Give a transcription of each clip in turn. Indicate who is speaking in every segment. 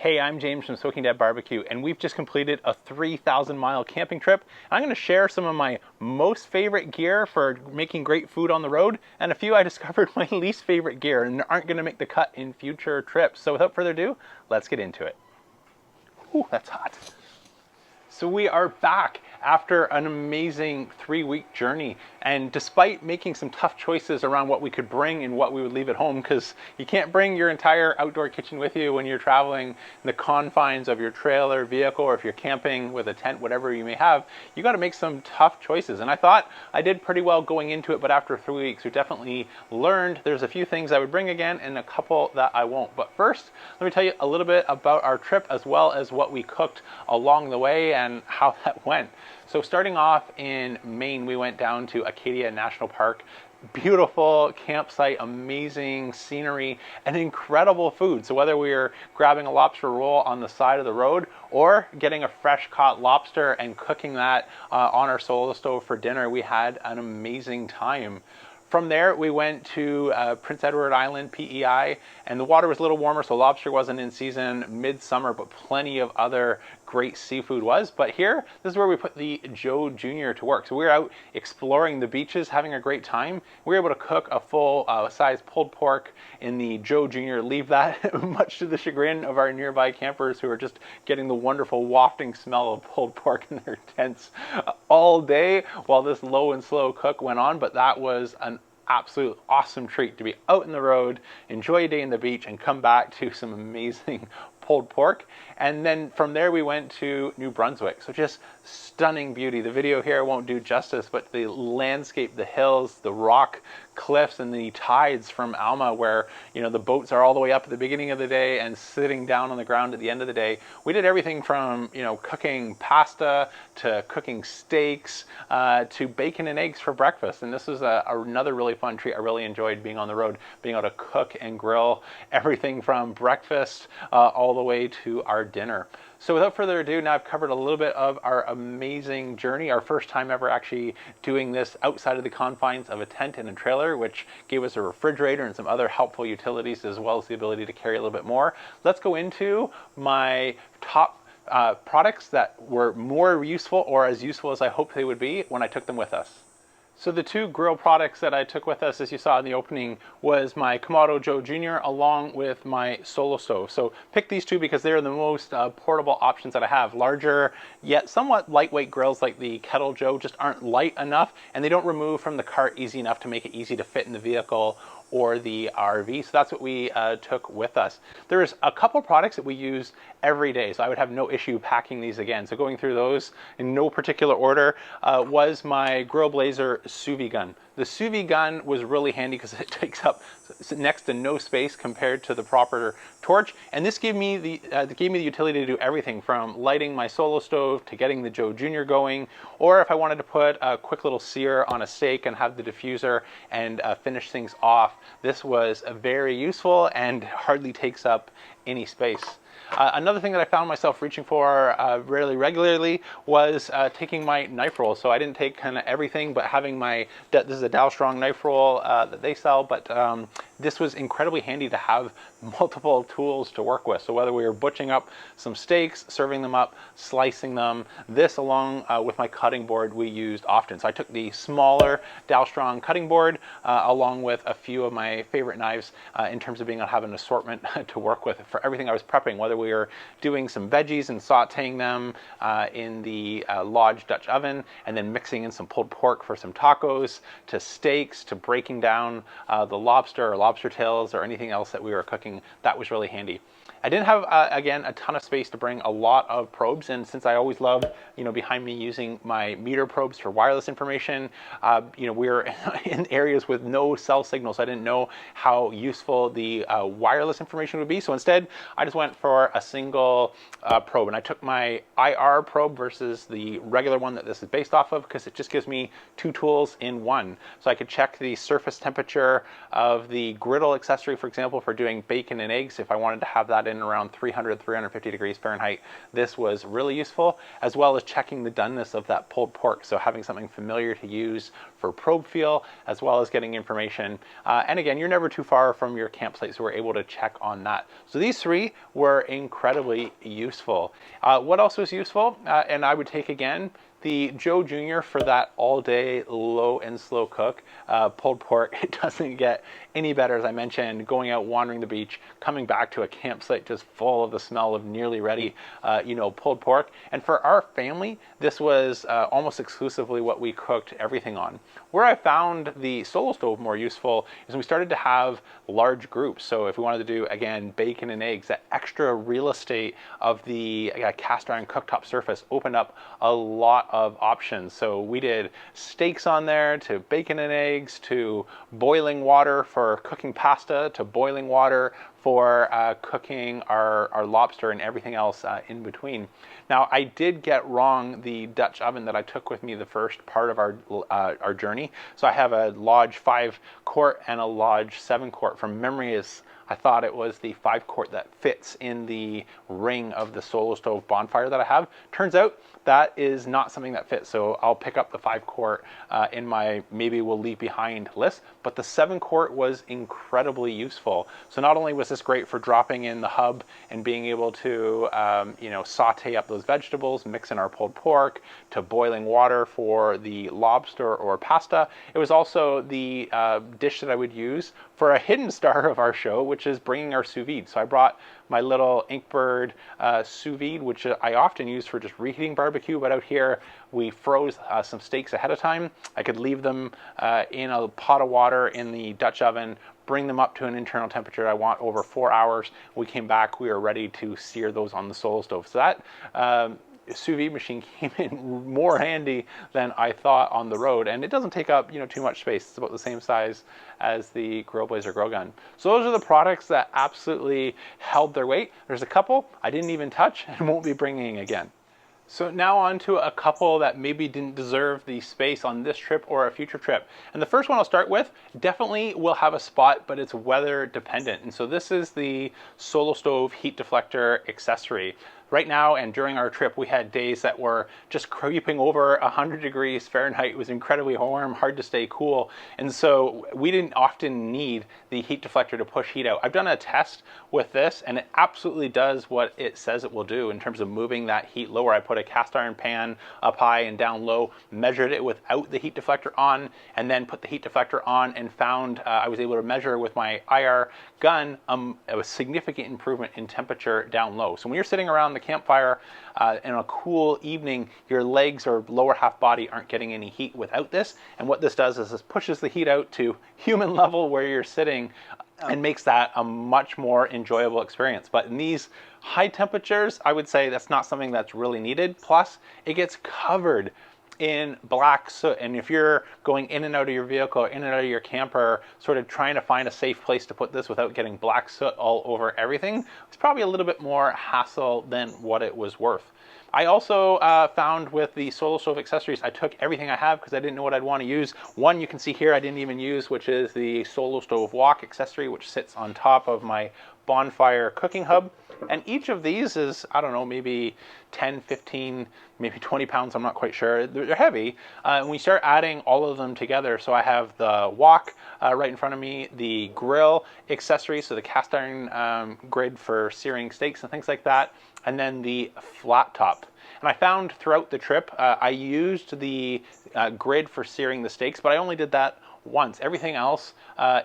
Speaker 1: Hey, I'm James from Smoking Dad Barbecue, and we've just completed a 3,000-mile camping trip. I'm going to share some of my most favorite gear for making great food on the road, and a few I discovered my least favorite gear and aren't going to make the cut in future trips. So without further ado, let's get into it. Ooh, that's hot. So we are back after an amazing 3-week journey, and despite making some tough choices around what we could bring and what we would leave at home, because you can't bring your entire outdoor kitchen with you when you're traveling in the confines of your trailer vehicle, or if you're camping with a tent, whatever you may have, you got to make some tough choices. And I thought I did pretty well going into it, but after 3 weeks we definitely learned there's a few things I would bring again and a couple that I won't. But first, let me tell you a little bit about our trip, as well as what we cooked along the way and how that went. So starting off in Maine, we went down to Acadia National Park. Beautiful campsite, amazing scenery, and incredible food. So whether we were grabbing a lobster roll on the side of the road or getting a fresh caught lobster and cooking that on our solo stove for dinner, we had an amazing time. From there, we went to Prince Edward Island, PEI, and the water was a little warmer, so lobster wasn't in season midsummer, but plenty of other great seafood was. But here, this is where we put the Joe Jr. to work. So we were out exploring the beaches, having a great time. We were able to cook a full size pulled pork in the Joe Jr., leave that much to the chagrin of our nearby campers who were just getting the wonderful wafting smell of pulled pork in their tents all day while this low and slow cook went on. But that was an absolute awesome treat to be out in the road, enjoy a day in the beach, and come back to some amazing pulled pork. And then from there we went to New Brunswick. So just stunning beauty. The video here won't do justice, but the landscape, the hills, the rock cliffs, and the tides from Alma, where the boats are all the way up at the beginning of the day and sitting down on the ground at the end of the day. We did everything from cooking pasta to cooking steaks to bacon and eggs for breakfast. And this was another really fun treat. I really enjoyed being on the road, being able to cook and grill everything from breakfast all the way to our dinner. So without further ado, now I've covered a little bit of our amazing journey, our first time ever actually doing this outside of the confines of a tent and a trailer, which gave us a refrigerator and some other helpful utilities, as well as the ability to carry a little bit more. Let's go into my top products that were more useful, or as useful as I hoped they would be when I took them with us. So the two grill products that I took with us, as you saw in the opening, was my Kamado Joe Jr. along with my solo stove. So pick these two because they're the most portable options that I have. Larger yet somewhat lightweight grills like the Kettle Joe just aren't light enough, and they don't remove from the cart easy enough to make it easy to fit in the vehicle or the RV. So that's what we took with us. There's a couple products that we use every day, so I would have no issue packing these again. So going through those in no particular order was my Grill Blazer sous vide gun. The sous vide gun was really handy because it takes up next to no space compared to the proper torch, and this gave me the utility to do everything from lighting my solo stove to getting the Joe Jr. going, or if I wanted to put a quick little sear on a steak and have the diffuser and finish things off. This was very useful and hardly takes up any space. Another thing that I found myself reaching for really regularly was taking my knife roll. So I didn't take kind of everything, but having this is a Dow Strong knife roll that they sell, but this was incredibly handy to have multiple tools to work with. So whether we were butchering up some steaks, serving them up, slicing them, this along with my cutting board we used often. So I took the smaller Dow Strong cutting board along with a few of my favorite knives in terms of being able to have an assortment to work with for everything I was prepping, whether we were doing some veggies and sauteing them in the Lodge Dutch oven, and then mixing in some pulled pork for some tacos, to steaks, to breaking down the lobster or lobster tails or anything else that we were cooking. That was really handy. I didn't have, again, a ton of space to bring a lot of probes, and since I always love, behind me using my meter probes for wireless information, we're in areas with no cell signal, so I didn't know how useful the wireless information would be. So instead, I just went for a single probe, and I took my IR probe versus the regular one that this is based off of, because it just gives me two tools in one. So I could check the surface temperature of the griddle accessory, for example, for doing bacon and eggs, if I wanted to have that that in around 300, 350 degrees Fahrenheit, this was really useful, as well as checking the doneness of that pulled pork. So having something familiar to use for probe feel, as well as getting information. And again, you're never too far from your campsite, so we're able to check on that. So these three were incredibly useful. What else was useful? And I would take again, the Joe Jr. for that all-day low and slow cook. Pulled pork, it doesn't get any better, as I mentioned, going out wandering the beach, coming back to a campsite just full of the smell of nearly ready, pulled pork. And for our family, this was almost exclusively what we cooked everything on. Where I found the solo stove more useful is when we started to have large groups. So if we wanted to do, again, bacon and eggs, that extra real estate of the cast iron cooktop surface opened up a lot of options. So we did steaks on there, to bacon and eggs, to boiling water for cooking pasta, to boiling water for cooking our lobster and everything else in between. Now, I did get wrong the Dutch oven that I took with me the first part of our journey. So I have a Lodge 5-quart and a Lodge 7-quart. From memory, I thought it was the 5-quart that fits in the ring of the solo stove bonfire that I have. Turns out that is not something that fits. So I'll pick up the 5-quart in my maybe we'll leave behind list, but the 7-quart was incredibly useful. So not only was this great for dropping in the hub and being able to saute up those vegetables, mix in our pulled pork, to boiling water for the lobster or pasta, it was also the dish that I would use for a hidden star of our show, which is bringing our sous vide. So I brought my little Inkbird sous vide, which I often use for just reheating barbecue, but out here we froze some steaks ahead of time. I could leave them in a pot of water in the Dutch oven, bring them up to an internal temperature I want over 4 hours. We came back, we were ready to sear those on the solo stove. So that sous vide machine came in more handy than I thought on the road, and it doesn't take up too much space. It's about the same size as the Grill Blazer Grill Gun. So those are the products that absolutely held their weight. There's a couple I didn't even touch and won't be bringing again. So now on to a couple that maybe didn't deserve the space on this trip or a future trip. And the first one I'll start with definitely will have a spot, but it's weather dependent. And so this is the Solo Stove Heat Deflector accessory. Right now and during our trip, we had days that were just creeping over 100 degrees Fahrenheit. It was incredibly warm, hard to stay cool. And so we didn't often need the heat deflector to push heat out. I've done a test with this and it absolutely does what it says it will do in terms of moving that heat lower. I put a cast iron pan up high and down low, measured it without the heat deflector on, and then put the heat deflector on and found I was able to measure with my IR gun a significant improvement in temperature down low. So when you're sitting around the campfire in a cool evening, your legs or lower half body aren't getting any heat without this. And what this does is this pushes the heat out to human level where you're sitting and makes that a much more enjoyable experience. But in these high temperatures, I would say that's not something that's really needed. Plus, it gets covered in black soot, and if you're going in and out of your vehicle, in and out of your camper, sort of trying to find a safe place to put this without getting black soot all over everything, it's probably a little bit more hassle than what it was worth. I also found with the Solo Stove accessories, I took everything I have because I didn't know what I'd want to use. One you can see here I didn't even use, which is the Solo Stove Wok accessory, which sits on top of my bonfire cooking hub. And each of these is, I don't know, maybe 10, 15, maybe 20 pounds, I'm not quite sure. They're heavy. And we start adding all of them together. So I have the wok right in front of me, the grill accessory, so the cast iron grid for searing steaks and things like that, and then the flat top. And I found throughout the trip, I used the grid for searing the steaks, but I only did that once. Everything else,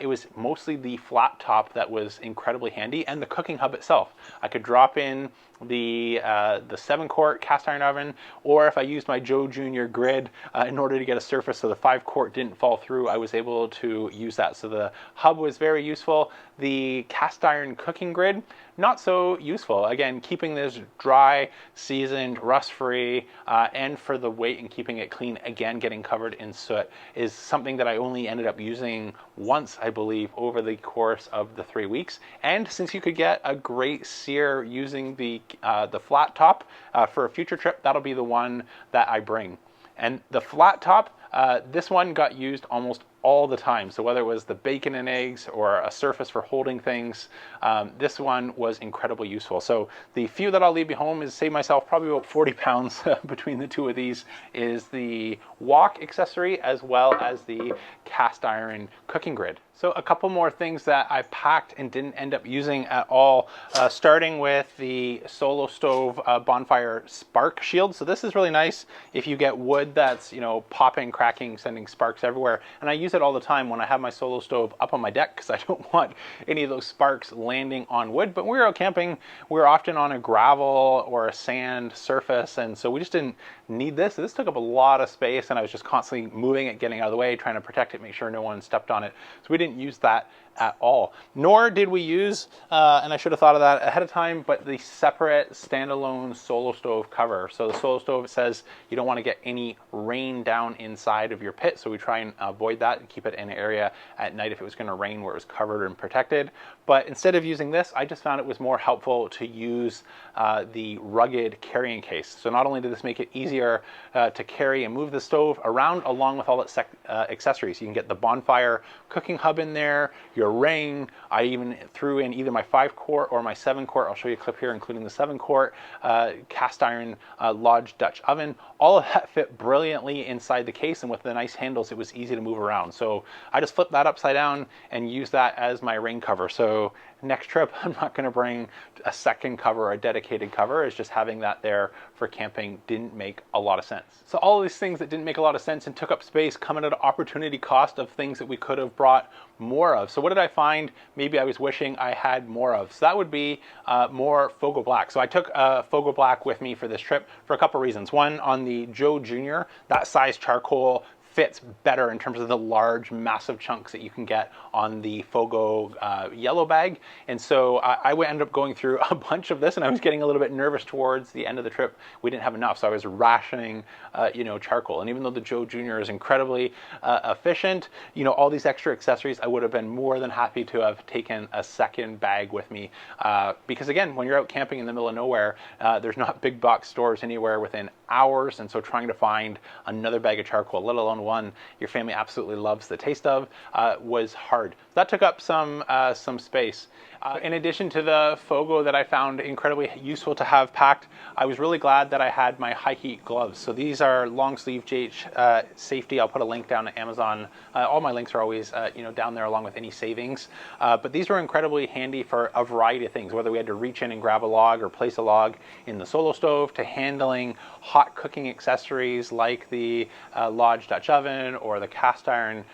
Speaker 1: it was mostly the flat top that was incredibly handy, and the cooking hub itself. I could drop in the 7-quart cast iron oven, or if I used my Joe Jr. grid in order to get a surface so the 5-quart didn't fall through, I was able to use that. So the hub was very useful. The cast iron cooking grid, not so useful. Again, keeping this dry, seasoned, rust-free, and for the weight and keeping it clean, again, getting covered in soot, is something that I only ended up using once, I believe, over the course of the 3 weeks. And since you could get a great sear using the flat top for a future trip, that'll be the one that I bring. And the flat top, this one got used almost all the time. So whether it was the bacon and eggs or a surface for holding things, this one was incredibly useful. So the few that I'll leave behind is save myself probably about 40 pounds between the two of these, is the wok accessory as well as the cast iron cooking grid. So a couple more things that I packed and didn't end up using at all, starting with the Solo Stove bonfire spark shield. So this is really nice if you get wood that's, you know, popping, cracking, sending sparks everywhere. And I use it all the time when I have my Solo Stove up on my deck because I don't want any of those sparks landing on wood. But when we were out camping, we were often on a gravel or a sand surface, and so we just didn't need this. This took up a lot of space, and I was just constantly moving it, getting out of the way, trying to protect it, make sure no one stepped on it. So we didn't use that at all. Nor did we use, and I should have thought of that ahead of time, but the separate standalone Solo Stove cover. So the Solo Stove, it says you don't want to get any rain down inside of your pit, so we try and avoid that and keep it in an area at night if it was going to rain where it was covered and protected. But instead of using this, I just found it was more helpful to use the rugged carrying case. So not only did this make it easier to carry and move the stove around along with all its accessories. You can get the bonfire cooking hub in there, your ring. I even threw in either my 5-quart or my 7-quart. I'll show you a clip here, including the 7-quart cast iron Lodge Dutch oven. All of that fit brilliantly inside the case, and with the nice handles, it was easy to move around. So I just flipped that upside down and used that as my ring cover. So next trip, I'm not going to bring a second cover or a dedicated cover. It's just having that there for camping didn't make a lot of sense. So all of these things that didn't make a lot of sense and took up space come at an opportunity cost of things that we could have brought more of. So what did I find maybe I was wishing I had more of? So that would be more Fogo Black. So I took Fogo Black with me for this trip for a couple reasons. One, on the Joe Jr., that size charcoal fits better in terms of the large, massive chunks that you can get on the Fogo yellow bag. And so I ended up going through a bunch of this, and I was getting a little bit nervous towards the end of the trip. We didn't have enough, so I was rationing, charcoal. And even though the Joe Jr. is incredibly efficient, all these extra accessories, I would have been more than happy to have taken a second bag with me. Because again, when you're out camping in the middle of nowhere, there's not big box stores anywhere within hours, and so trying to find another bag of charcoal, let alone one your family absolutely loves the taste of, was hard. That took up some space. In addition to the Fogo that I found incredibly useful to have packed, I was really glad that I had my high heat gloves. So these are long sleeve JH Safety. I'll put a link down to Amazon. All my links are always down there along with any savings. But these were incredibly handy for a variety of things, whether we had to reach in and grab a log or place a log in the Solo Stove, to handling hot cooking accessories like the Lodge Dutch oven or the cast iron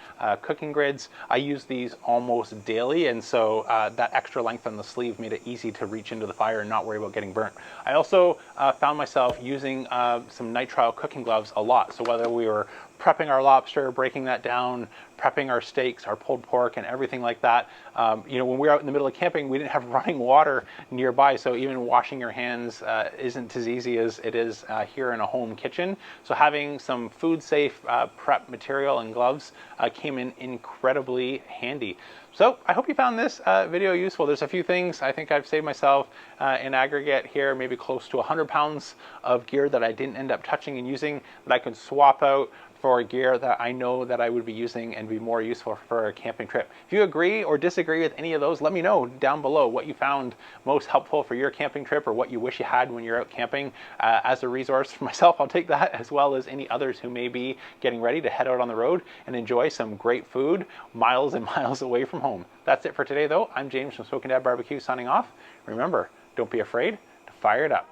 Speaker 1: cooking grids. I use these almost daily, and so that extra length on the sleeve made it easy to reach into the fire and not worry about getting burnt. I also found myself using some nitrile cooking gloves a lot. So whether we were prepping our lobster, breaking that down, prepping our steaks, our pulled pork, and everything like that. When we were out in the middle of camping, we didn't have running water nearby, so even washing your hands isn't as easy as it is here in a home kitchen. So having some food-safe prep material and gloves came in incredibly handy. So I hope you found this video useful. There's a few things I think I've saved myself in aggregate here, maybe close to 100 pounds of gear that I didn't end up touching and using, that I could swap out for gear that I know that I would be using and be more useful for a camping trip. If you agree or disagree with any of those, let me know down below what you found most helpful for your camping trip, or what you wish you had when you're out camping as a resource. For myself, I'll take that, as well as any others who may be getting ready to head out on the road and enjoy some great food miles and miles away from home. That's it for today, though. I'm James from Smoking Dad Barbecue signing off. Remember, don't be afraid to fire it up.